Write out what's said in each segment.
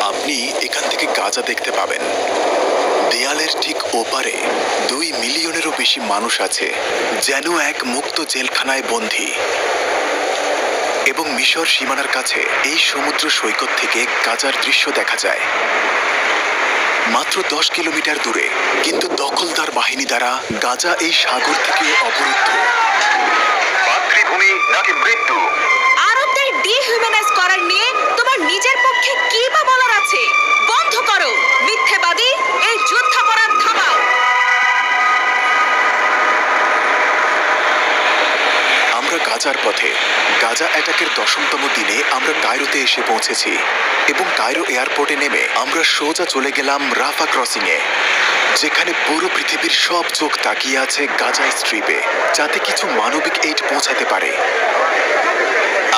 আপনি এখান থেকে গাজা দেখতে পাবেন। দেয়ালের ঠিক ওপারে 2 মিলিয়নেরও বেশি মানুষ আছে, যেন এক মুক্ত জেলখানায় বন্দী। এবং মিশর সীমানার কাছে এই সমুদ্র সৈকত থেকে গাজার দৃশ্য দেখা যায় মাত্র 10 কিলোমিটার দূরে। কিন্তু দখলদার বাহিনী দ্বারা গাজা এই সাগর থেকে অবরুদ্ধ। মাতৃভূমি নাকি মৃত্যু? আরবদের ডিহিউম্যানাইজ করার নিয়ে তোমার নিজের পক্ষে কি বা বলার আছে? বন্ধ করো মিথ্যেবাদী, এই যুদ্ধাপরাধ থামাও। আমরা গাজার পথে। গাজা অ্যাটাকের 10তম দিনে আমরা কায়রোতে এসে পৌঁছেছি এবং কায়রো এয়ারপোর্টে নেমে আমরা সোজা চলে গেলাম রাফা ক্রসিংয়ে, যেখানে পুরো পৃথিবীর সব চোখ তাকিয়ে আছে গাজা স্ট্রিপে, যাতে কিছু মানবিক এইড পৌঁছাতে পারে।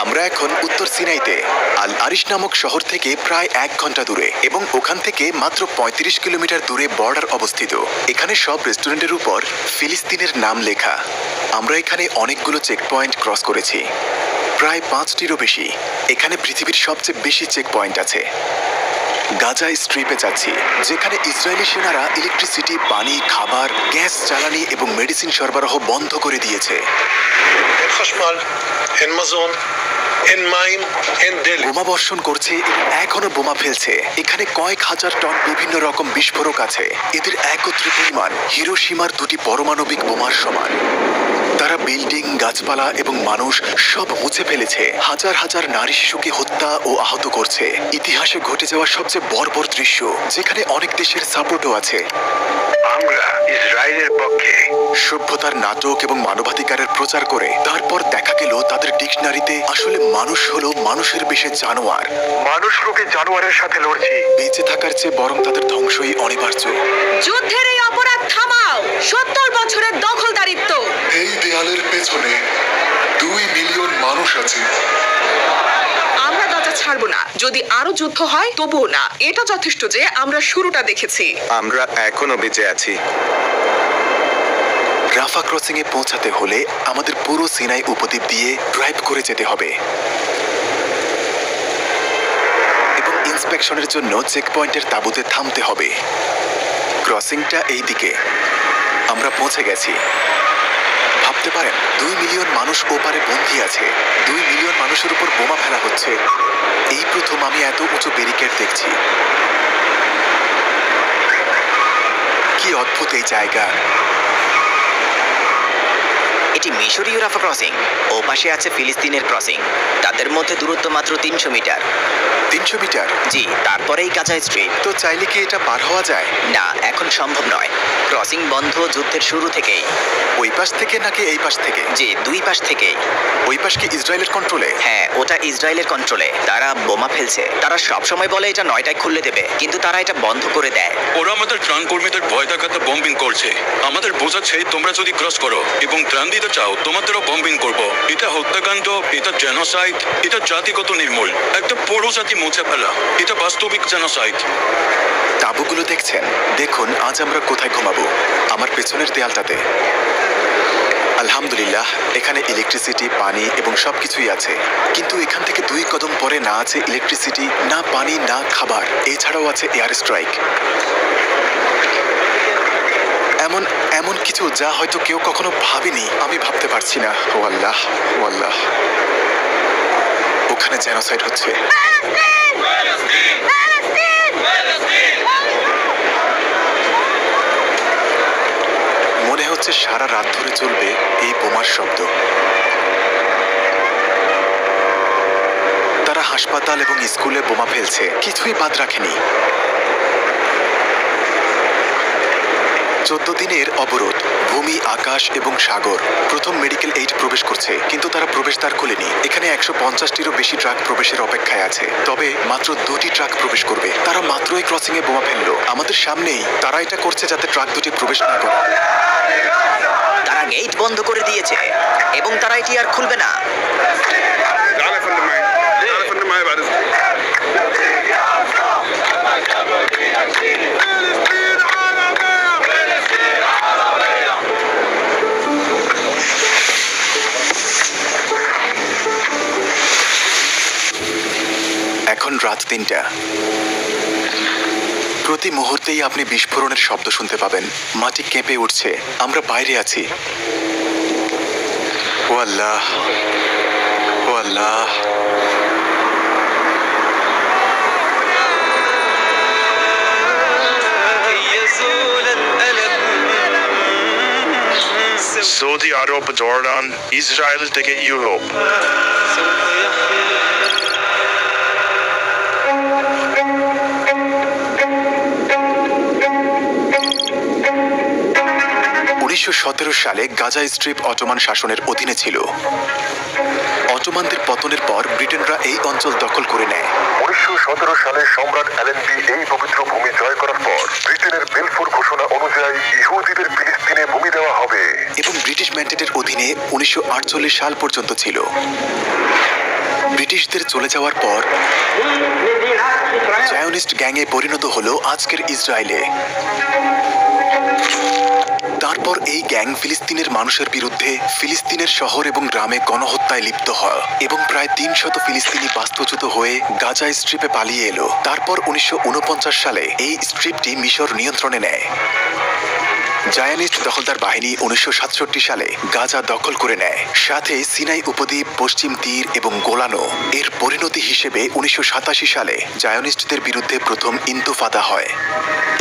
আমরা এখন উত্তর সিনাইতে আল আরিশ নামক শহর থেকে প্রায় 1 ঘন্টা দূরে এবং ওখান থেকে মাত্র 35 কিলোমিটার দূরে বর্ডার অবস্থিত। এখানে সব রেস্টুরেন্টের উপর ফিলিস্তিনের নাম লেখা। আমরা এখানে অনেকগুলো চেক পয়েন্ট ক্রস করেছি, প্রায় 5টিরও বেশি। এখানে পৃথিবীর সবচেয়ে বেশি চেক পয়েন্ট আছে। গাজা স্ট্রিপে যাচ্ছি, যেখানে ইসরায়েলি সেনারা ইলেকট্রিসিটি, পানি, খাবার, গ্যাস, জ্বালানি এবং মেডিসিন সরবরাহ বন্ধ করে দিয়েছে। বোমা বর্ষণ করছে, এখনো বোমা ফেলছে। এখানে কয়েক হাজার টন বিভিন্ন রকম বিস্ফোরক আছে। এদের একত্রে পরিমাণ হিরোশিমার 2টি পারমাণবিক বোমার সমান। তারা বিল্ডিং, গাছপালা এবং মানুষ সব মুছে ফেলেছে। হাজার হাজার নারী শিশুকে হত্যা ও আহত করছে। ইতিহাসে ঘটে যাওয়া সবচেয়ে বর্বর দৃশ্য, যেখানে অনেক দেশের সাপোর্টও আছে। আমরা ইসরায়েলের পক্ষে। সভ্যতার নাটক এবং মানবাধিকারের প্রচার করে তারপর দেখা গেল তাদের ডিকশনারিতে আসলে মানুষ হলো মানুষের বেশে জানোয়ার। মানুষ রূপী জানোয়ারের সাথে লড়ছি। বেঁচে থাকার চেয়ে বরং তাদের ধ্বংসই অনিবার্য। যুদ্ধের এই অপরাধ থামাও। 70 বছরের দখলদারিত্ব। এই দেয়ালের পেছনে 2 মিলিয়ন মানুষ আছে। আমরা গাজা ছাড়বো না। যদি আরো যুদ্ধ হয় তবুও না। এটা যথেষ্ট যে আমরা শুরুটা দেখেছি। আমরা এখনো বেঁচে আছি। রাফা ক্রসিংয়ে পৌঁছাতে হলে আমাদের পুরো সিনাই উপদ্বীপ দিয়ে ড্রাইভ করে যেতে হবে এবং ইন্সপেকশনের জন্য চেকপয়েন্টের তাঁবুতে থামতে হবে। ক্রসিংটা এই দিকে। আমরা পৌঁছে গেছি। ভাবতে পারেন 2 মিলিয়ন মানুষ ওপারে বন্দী আছে। 2 মিলিয়ন মানুষের উপর বোমা ফেলা হচ্ছে। এই প্রথম আমি এত উঁচু ব্যারিকেড দেখছি। কি অদ্ভুত এই জায়গা। এটি মিশরীয় রাফা ক্রসিং। ও পাশে আছে ফিলিস্তিনের ক্রসিং। তাদের মধ্যে দূরত্ব মাত্র 300 মিটার। 300 মিটার? জি, তারপরেই গাজা স্ট্রিপ। তো চাইলে কি এটা পার হওয়া যায়? না, এখন সম্ভব নয়। ক্রসিং বন্ধ যুদ্ধের শুরু থেকেই। ওই পাশ থেকে নাকি এই পাশ থেকে? জি, 2 পাশ থেকেই। ওই পাশ কি ইসরায়েলের কন্ট্রোলে? হ্যাঁ, ওটা ইসরায়েলের কন্ট্রোলে। তারা বোমা ফেলছে। তারা সব সময় বলে এটা 9টায় খুলে দেবে, কিন্তু তারা এটা বন্ধ করে দেয়। ওরা আমাদের ত্রাণ কর্মীদের ভয় দেখাতে বম্বিং করছে। আমাদের বোঝাচ্ছে তোমরা যদি ক্রস করো এবং ত্রাণ দিতে চাও তোমাদেরও বম্বিং করব। এটা হত্যাকাণ্ড, এটা জেনোসাইড, এটা জাতিগত নির্মূল। একটা পুরো জাতি মুছে ফেলা। এটা বাস্তবিক জেনোসাইড। তাঁবুগুলো দেখছেন? দেখুন আজ আমরা কোথায় ঘুমাবো। আমার পেছনের দেয়ালটাতে। আলহামদুলিল্লাহ, এখানে ইলেকট্রিসিটি, পানি এবং সবকিছুই আছে। কিন্তু এখান থেকে 2 কদম পরে না আছে ইলেকট্রিসিটি, না পানি, না খাবার। এছাড়াও আছে এয়ার স্ট্রাইক। এমন কিছু যা হয়তো কেউ কখনো ভাবেনি। আমি ভাবতে পারছি না। ও আল্লাহ, ও আল্লাহ, ওখানে জেনোসাইড হচ্ছে। মনে হচ্ছে সারা রাত ধরে চলবে এই বোমার শব্দ। তারা হাসপাতাল এবং স্কুলে বোমা ফেলছে, কিছুই বাদ রাখেনি। 14 দিনের অবরোধ। ভূমি, আকাশ এবং সাগর। প্রথম মেডিকেল এইড প্রবেশ করছে, কিন্তু তারা প্রবেশদ্বার খুলেনি। এখানে 150টিরও বেশি ট্রাক প্রবেশের অপেক্ষায় আছে, তবে মাত্র 2টি ট্রাক প্রবেশ করবে। তারা মাত্রই ক্রসিংয়ে বোমা ফেললো আমাদের সামনেই। তারা এটা করছে যাতে ট্রাক দুটি প্রবেশ না করে। তারা গেট বন্ধ করে দিয়েছে এবং তারা এটি আর খুলবে না। এখন রাত 3টা। প্রতি মুহূর্তেই আপনি বিস্ফোরণের শব্দ শুনতে পাবেন। মাটি কেঁপে উঠছে। আমরা বাইরে আছি। ও আল্লাহ, ও আল্লাহ। সৌদি আরব, জর্ডান, ইসরায়েল থেকে ইউরোপ, 1917 সালে গাজা স্ট্রিপ অটোমান শাসনের অধীনে ছিল। অটোমানদের পতনের পর ব্রিটেনরা এই অঞ্চল দখল করে নেয়। 1917 সালে সম্রাট অ্যালেনবি এই পবিত্র ভূমি জয় করার পর ব্রিটেনের বেলফোর ঘোষণা অনুযায়ী ইহুদিদের ফিলিস্তিনে ভূমি দেওয়া হবে। এবং ব্রিটিশ ম্যান্ডেটের অধীনে 1948 সাল পর্যন্ত ছিল। ব্রিটিশদের চলে যাওয়ার পর জায়নিস্ট গ্যাংয়ে পরিণত হলো আজকের ইসরায়েলে। তারপর এই গ্যাং ফিলিস্তিনের মানুষের বিরুদ্ধে ফিলিস্তিনের শহর এবং গ্রামে গণহত্যায় লিপ্ত হয় এবং প্রায় 300 ফিলিস্তিনি বাস্তুচ্যুত হয়ে গাজা স্ট্রিপে পালিয়ে এলো। তারপর 1949 সালে এই স্ট্রিপটি মিশর নিয়ন্ত্রণে নেয়। জায়নিস্ট দখলদার বাহিনী 1967 সালে গাজা দখল করে নেয়, সাথে সিনাই উপদ্বীপ, পশ্চিম তীর এবং গোলানো। এর পরিণতি হিসেবে 1987 সালে জায়নিস্টদের বিরুদ্ধে প্রথম ইন্তিফাদা হয়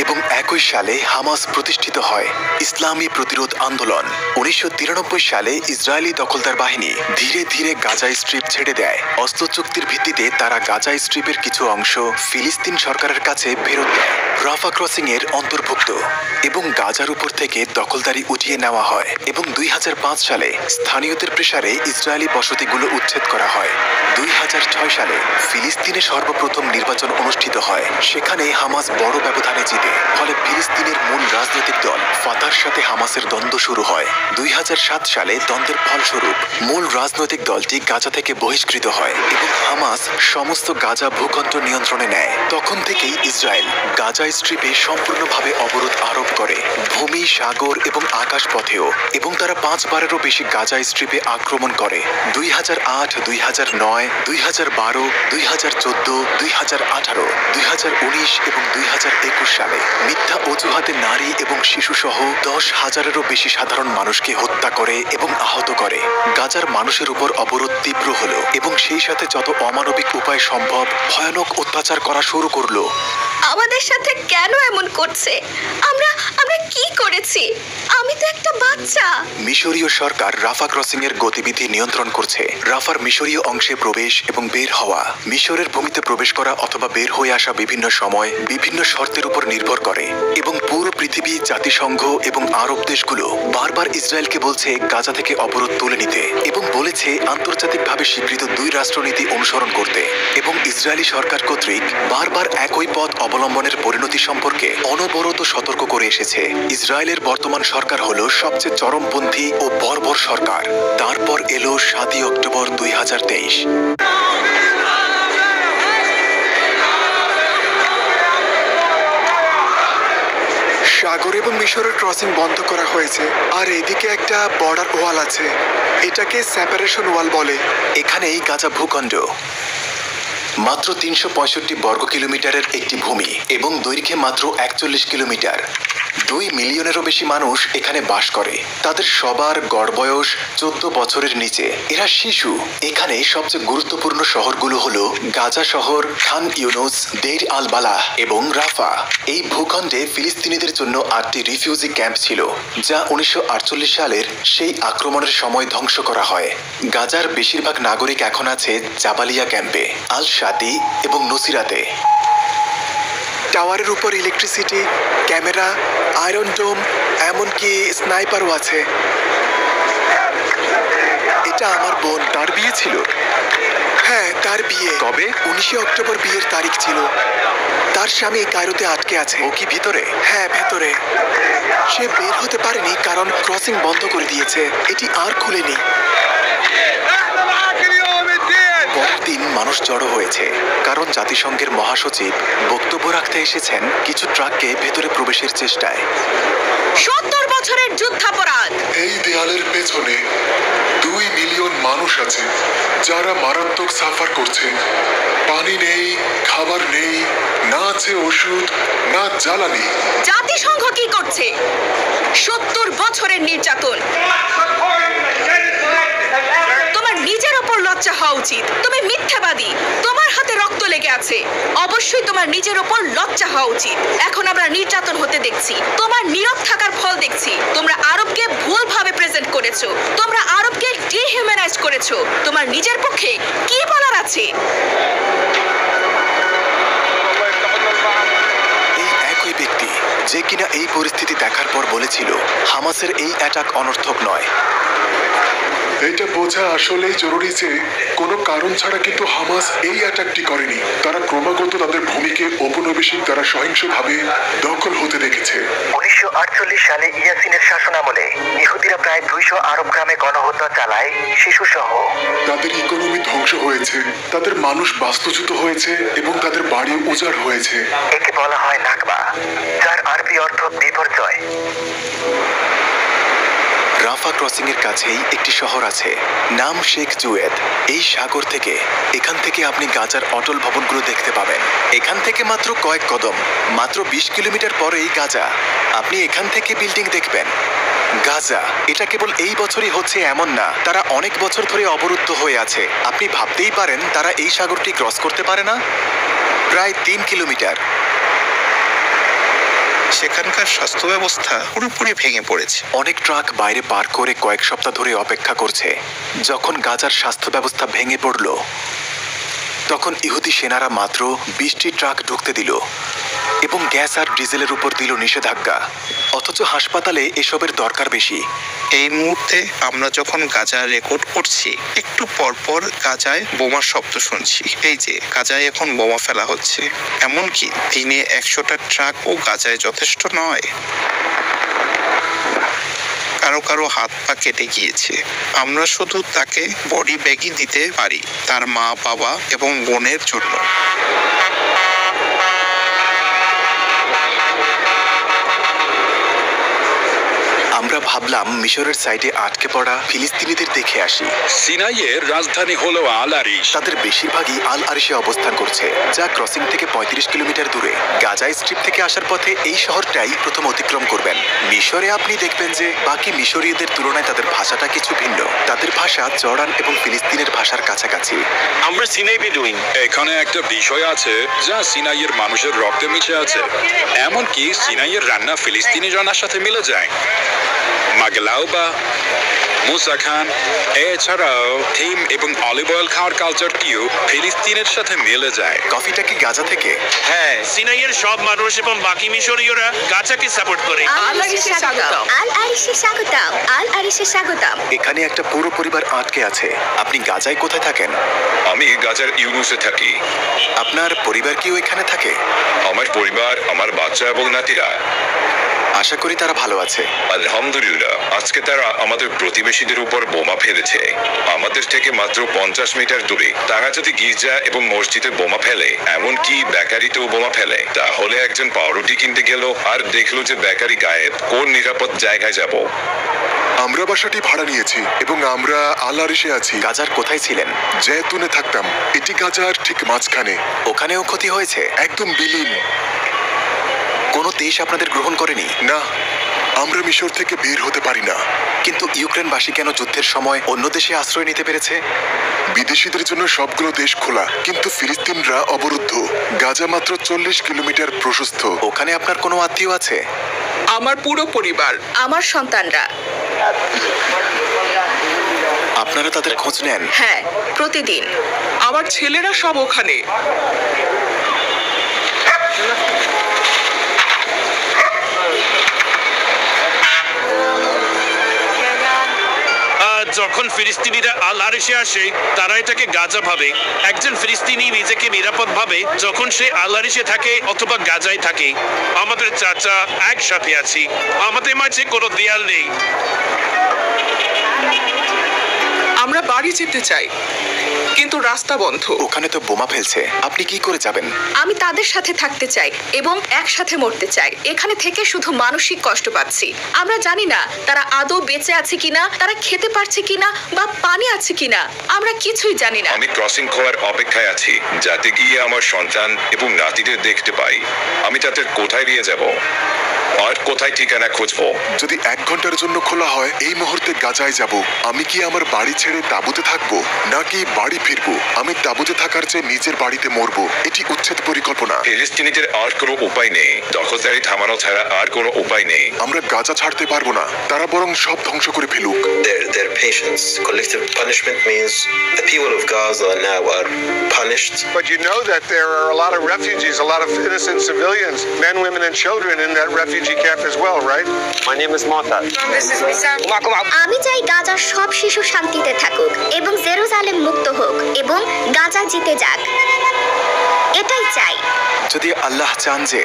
এবং একই সালে হামাস প্রতিষ্ঠিত হয়, ইসলামী প্রতিরোধ আন্দোলন। 1993 সালে ইসরায়েলি দখলদার বাহিনী ধীরে ধীরে গাজা স্ট্রিপ ছেড়ে দেয়। অস্ত্র চুক্তির ভিত্তিতে তারা গাজা স্ট্রিপের কিছু অংশ ফিলিস্তিন সরকারের কাছে ফেরত দেয়, রাফা ক্রসিং এর অন্তর্ভুক্ত, এবং গাজার উপর থেকে দখলদারি উঠিয়ে নেওয়া হয় এবং 2005 সালে স্থানীয়দের প্রেসারে ইসরায়েলি বসতিগুলো উচ্ছেদ করা হয়। 2006 সালে ফিলিস্তিনে সর্বপ্রথম নির্বাচন অনুষ্ঠিত হয়। সেখানে হামাস বড় ব্যবধানে জিতে, ফলে ফিলিস্তিনের মূল রাজনৈতিক দল ফাতার সাথে হামাসের দ্বন্দ্ব শুরু হয়। 2007 সালে দ্বন্দ্বের ফলস্বরূপ মূল রাজনৈতিক দলটি গাজা থেকে বহিষ্কৃত হয় এবং হামাস সমস্ত গাজা ভূখণ্ড নিয়ন্ত্রণে নেয়। তখন থেকেই ইসরায়েল গাজা স্ট্রিপে সম্পূর্ণভাবে অবরোধ আরোপ করে, ভূমি, সাগর এবং আকাশ পথেও, এবং তারা 5 বারেরও বেশি গাজা স্ট্রিপে আক্রমণ করে। 2008, 2009, 2012, 2014, 2018, 2019 এবং 2021 সালে মিথ্যা অজুহাতে নারী এবং শিশু সহ 10,000-এরও বেশি সাধারণ মানুষকে হত্যা করে এবং আহত করে। গাজার মানুষের উপর অবরোধ তীব্র হলো এবং সেই সাথে যত অমানবিক উপায় সম্ভব ভয়ানক অত্যাচার করা শুরু করলো। আমাদের সাথে কেন এমন করছে? আমরা কি করেছি? আমি তো একটা বাচ্চা। মিশরীয় সরকার রাফা ক্রসিং এর গতিবিধি নিয়ন্ত্রণ করছে। রাফার মিশরীয় অংশে প্রবেশ এবং বের হওয়া, মিশরের ভূমিতে প্রবেশ করা অথবা বের হয়ে আসা বিভিন্ন সময় বিভিন্ন শর্তের উপর নির্ভর করে, এবং পুরো পৃথিবী, জাতিসংঘ এবং আরব দেশগুলো বারবার ইসরায়েলকে বলছে গাজা থেকে অবরোধ তুলে নিতে এবং বলেছে আন্তর্জাতিকভাবে স্বীকৃত 2 রাষ্ট্রনীতি অনুসরণ করতে, এবং ইসরায়েলি সরকার কর্তৃক বারবার একই পথ অবলম্বনের পরিণতি সম্পর্কে অনবরত সতর্ক করে এসেছে। ইসরায়েলের বর্তমান সরকার হলো সবচেয়ে চরমপন্থী ও বর্বর সরকার। তারপর এলো 7 অক্টোবর 2023। সাগর এবং মিশরের ক্রসিং বন্ধ করা হয়েছে, আর এদিকে একটা বর্ডার ওয়াল আছে। এটাকে সেপারেশন ওয়াল বলে। এখানেই গাজা ভূখণ্ড। মাত্র 365 বর্গ কিলোমিটারের একটি ভূমি এবং দৈর্ঘ্যে মাত্র 41 কিলোমিটার। 2 মিলিয়নেরও বেশি মানুষ এখানে বাস করে। তাদের সবার গড় বয়স 14 বছরের নিচে। এরা শিশু। এখানে সবচেয়ে গুরুত্বপূর্ণ শহরগুলো হলো গাজা শহর, খান ইউনুস, দেইর আল বালাহ এবং রাফা। এই ভূখণ্ডে ফিলিস্তিনিদের জন্য 8টি রিফিউজি ক্যাম্প ছিল, যা 1948 সালের সেই আক্রমণের সময় ধ্বংস করা হয়। গাজার বেশিরভাগ নাগরিক এখন আছে জাবালিয়া ক্যাম্পে, আল শাতি এবং নুসিরাতে। টাওয়ারের উপর ইলেকট্রিসিটি, ক্যামেরা, আয়রন ডোম, এমনকি স্নাইপারও আছে। এটা আমার বোন, তার বিয়ে ছিল। হ্যাঁ, তার বিয়ে। কবে? 19 অক্টোবর বিয়ের তারিখ ছিল। তার স্বামী কায়রোতে আটকে আছে। ও কি ভিতরে? হ্যাঁ, ভেতরে। সে বের হতে পারেনি কারণ ক্রসিং বন্ধ করে দিয়েছে। এটি আর খুলেনি। পরের দিন মানুষ জড়ো হয়েছে, কারণ জাতিসংঘের মহাসচিব বক্তব্য রাখতে এসেছেন কিছু ট্রাককে ভেতরে প্রবেশের চেষ্টায়। 70 বছরের যুদ্ধাপরাধ। এই দেয়ালের পেছনে 2 মিলিয়ন মানুষ আছে যারা মারাত্মক সাফার করছে। পানি নেই, খাবার নেই, না আছে ওষুধ, না জ্বালানি। জাতিসংঘ কি করছে? 70 বছরের নির্যাতন। তোমার নিজের ওপর লজ্জা হওয়া উচিত। তুমি মিথ্যাবাদী, তোমার হাতে রক্ত লেগে আছে। অবশ্যই তোমার নিজের ওপর লজ্জা হওয়া উচিত। এখন আমরা নির্যাতন হতে দেখছি, তোমার নীরব থাকার ফল দেখছি। তোমরা আরবকে ভুলভাবে প্রেজেন্ট করেছো, তোমরা আরবকে ডিহিউম্যানাইজ করেছো। তোমার নিজের পক্ষে কি বলার আছে? এই একই ব্যক্তি যে কিনা এই পরিস্থিতি দেখার পর বলেছিল হামাসের এই অ্যাটাক অনর্থক নয়। এটা বোঝা আসলেই জরুরি যে কোনো কারণ ছাড়া কিন্তু হামাস এই অ্যাটাকটি করেনি। তারা ক্রমাগত তাদের ভূমিকে ঔপনিবেশিক দ্বারা সহিংসভাবে দখল হতে দেখেছে। 1948 সালে ইয়াসিনের শাসনামলে ইহুদিরা প্রায় 200 আরব গ্রামে গণহত্যা চালায়, শিশুসহ। তাদের ইকোনমি ধ্বংস হয়েছে, তাদের মানুষ বাস্তুচ্যুত হয়েছে এবং তাদের বাড়ি উজাড় হয়েছে। একে বলা হয় নাকবা, যার আরবি অর্থ বিপর্যয়। রাফা ক্রসিং এর কাছেই একটি শহর আছে, নাম শেখ জুয়েদ। এই সাগর থেকে এখান থেকে আপনি গাজার অটল ভবনগুলো দেখতে পাবেন। এখান থেকে মাত্র কয়েক কদম, মাত্র 20 কিলোমিটার পরেই গাজা। আপনি এখান থেকে বিল্ডিং দেখবেন। গাজা এটা কেবল এই বছরই হচ্ছে এমন না, তারা অনেক বছর ধরে অবরুদ্ধ হয়ে আছে। আপনি ভাবতেই পারেন তারা এই সাগরটি ক্রস করতে পারে না। প্রায় 3 কিলোমিটার। সেখানকার স্বাস্থ্য ব্যবস্থা পুরোপুরি ভেঙে পড়েছে। অনেক ট্রাক বাইরে পার করে কয়েক সপ্তাহ ধরে অপেক্ষা করছে। যখন গাজার স্বাস্থ্য ব্যবস্থা ভেঙে পড়ল, তখন ইহুদি সেনারা মাত্র 20টি ট্রাক ঢুকতে দিল এবং গ্যাস আর ডিজেলের উপর দিল নিষেধাজ্ঞা। অথচ হাসপাতালে এসবের দরকার বেশি। এই মুহূর্তে আমরা যখন গাজা রেকর্ড করছি, একটু পরপর গাজায় বোমার শব্দ শুনছি। এই যে গাজায় এখন বোমা ফেলা হচ্ছে। এমনকি দিনে 100টা ট্রাকও গাজায় যথেষ্ট নয়। কারো কারো হাত পা কেটে গিয়েছে। আমরা শুধু তাকে বডি ব্যাগই দিতে পারি, তার মা, বাবা এবং বোনের জন্য। আমরা ভাবলাম মিশরের সাইডে আটকে পড়া ফিলিস্তিনিদের দেখে আসি। সিনাইয়ের রাজধানী হলো আল আরিশ। তাদের বেশিরভাগই আল আরিশে অবস্থান করছে, যা ক্রসিং থেকে 35 কিলোমিটার দূরে। গাজা স্ট্রিপ থেকে আসার পথে এই শহরটাই প্রথম অতিক্রম করবেন। মিশরে আপনি দেখবেন যে বাকি মিশরীয়দের তুলনায় তাদের ভাষাটা কিছু ভিন্ন। তাদের ভাষা জর্ডান এবং ফিলিস্তিনের ভাষার কাছাকাছি। আমরা সিনাই বেদুইন। এখানে একটা বিষয় আছে যা সিনাইয়ের মানুষের রক্তে মিশে আছে। এমনকি সিনাইয়ের রান্না ফিলিস্তিনি রান্নার সাথে মিলে যায়। মাগলাউবা, মুসা খান, এছাড়াও থিম এবং অলিভ অয়েল খাওয়ার কালচারটিও ফিলিস্তিনের সাথে মিলে যায়। কফিটা কি গাজা থেকে? হ্যাঁ, সিনাইয়ের সব মানুষ এবং বাকি মিশরীয়রা গাজাকে সাপোর্ট করে। আল আরিশে স্বাগতম। আল আরিশে স্বাগতম। আল আরিশে স্বাগতম। এখানে একটা পুরো পরিবার আটকে আছে। আপনি গাজায় কোথায় থাকেন? আমি গাজার ইউনুসে থাকি। আপনার পরিবার কি এখানে থাকে? আমার পরিবার, আমার বাচ্চা এবং নাতিরা। আশা করি তারা ভালো আছে। আলহামদুলিল্লাহ। আজকে তারা আমাদের প্রতিবেশীদের উপর বোমা ফেলেছে, আমাদের থেকে মাত্র 50 মিটার দূরে। তারা যদি গির্জা এবং মসজিদে বোমা ফেলে, এমনকি বেকারিতেও বোমা ফেলে, তাহলে একজন পাউরুটি কিনতে গেল আর দেখলো যে বেকারি গায়েব। কোন নিরাপদ জায়গায় যাব? আমরা বাসাটি ভাড়া নিয়েছি এবং আমরা আল আরিশে আছি। গাজার কোথায় ছিলেন? জেতুনে থাকতাম। এটি গাজার ঠিক মাঝখানে। ওখানেও ক্ষতি হয়েছে? একদম বিলীন। কোনো দেশ আপনাদের গ্রহণ করেনি? না, আমরা মিশর থেকে বের হতে পারি না। কিন্তু ইউক্রেনবাসী কেন যুদ্ধের সময় অন্য দেশে আশ্রয় নিতে পেরেছে? বিদেশিদের জন্য সবগুলো দেশ খোলা, কিন্তু ফিলিস্তিনরা অবরুদ্ধ। গাজা মাত্র 40 কিলোমিটার প্রশস্ত। ওখানে আপনার কোনো আত্মীয় আছে? আমার পুরো পরিবার, আমার সন্তানরা। আপনারা তাদের খোঁজ নেন? হ্যাঁ, প্রতিদিন। আমার ছেলেরা সব ওখানে। যখন ফিলিস্তিনিরা আল আরিশে আসে, তারা এটাকে গাজা ভাবে। একজন ফিলিস্তিনি নিজেকে নিরাপদ ভাবে যখন সে আল আরিশে থাকে অথবা গাজায় থাকে। আমাদের চাচা একসাথে আছি, আমাদের মাঝে কোনো দেয়াল নেই। আমরা বাড়ি যেতে চাই। কিন্তু রাস্তা বন্ধ। ওখানে তো বোমা ফেলছে, আপনি কি করে যাবেন? আমি তাদের সাথে থাকতে চাই এবং একসাথে মরতে চাই। এখানে থেকে শুধু মানসিক কষ্ট পাচ্ছি। আমরা জানি না তারা আদৌ বেঁচে আছে কিনা, তারা খেতে পারছে কিনা বা পানি আছে কিনা। আমরা কিছুই জানি না। আমি ক্রসিং খোলার অপেক্ষায় আছি, যাতে গিয়ে আমার সন্তান এবং নাতিদের দেখতে পাই। আমি তাদের কোথায় নিয়ে যাব আর কোথায় ঠিকানা খুঁজবো? যদি 1 ঘন্টার জন্য খোলা হয়, এই মুহূর্তে গাজায় যাব। আমি কি আমার বাড়ি ছেড়ে তাঁবুতে থাকবো নাকি বাড়ি ফিরবো? আমি তাঁবুতে থাকার চেয়ে নিজের বাড়িতে মরবো। এটি উচ্ছেদ পরিকল্পনা। ফিলিস্তিনিদের আর কোনো উপায় নেই, দখলদারি থামানো ছাড়া আর কোনো উপায় নেই। আমরা গাজা ছাড়তে পারবো না, তারা বরং সব ধ্বংস করে ফেলুক। Their patience. Collective punishment means the people of Gaza now are punished. But you know that there are a lot of refugees, a lot of innocent civilians, men, women, and children in that refugee camp as well, right? My name is Mata. আমি চাই গাজার সব শিশু শান্তিতে থাকুক এবং Jerusalem মুক্ত হোক এবং গাজা জিতে যাক। এটাই চাই। যদি আল্লাহ চান যে